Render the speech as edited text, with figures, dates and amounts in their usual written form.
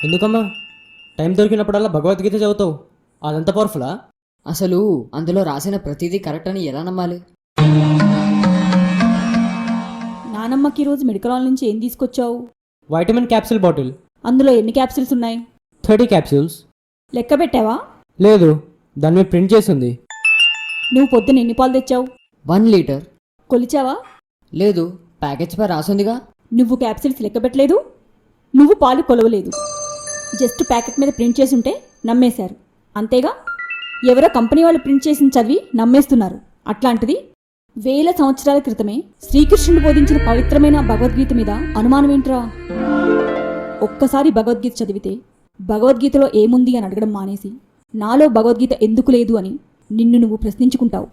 ఎందుకమ్మా టైం దొరికినప్పుడల్లా భగవద్గీత చదువుతావు? అదంత పవర్ఫులా? అసలు అందులో రాసిన ప్రతిదీ కరెక్ట్ అని ఎలా నమ్మాలి? నానమ్మకి ఈరోజు మెడికల్ హాల్ నుంచి ఏం తీసుకొచ్చావు? Vitamin capsule bottle. అందులో ఎన్ని క్యాప్సిల్స్ ఉన్నాయి? 30 క్యాప్సూల్స్. లెక్క పెట్టావా? లేదు, దాని మీద ప్రింట్ చేసింది. నువ్వు పొద్దున ఎన్ని పాలు తెచ్చావు? 1 లీటర్. కొలిచావా? లేదు, ప్యాకెట్స్ పై రాసుందిగా. నువ్వు క్యాప్సిల్స్ లెక్క పెట్టలేదు, నువ్వు పాలు కొలవలేదు. జస్ట్ ప్యాకెట్ మీద ప్రింట్ చేసి ఉంటే నమ్మేశారు, అంతేగా? ఎవరో కంపెనీ వాళ్ళు ప్రింట్ చేసిన చదివి నమ్మేస్తున్నారు. అట్లాంటిది వేల సంవత్సరాల క్రితమే శ్రీకృష్ణుడు బోధించిన పవిత్రమైన భగవద్గీత మీద అనుమానం ఏంట్రా? ఒక్కసారి భగవద్గీత చదివితే భగవద్గీతలో ఏముంది అని అడగడం మానేసి నాలో భగవద్గీత ఎందుకు లేదు అని నిన్ను నువ్వు ప్రశ్నించుకుంటావు.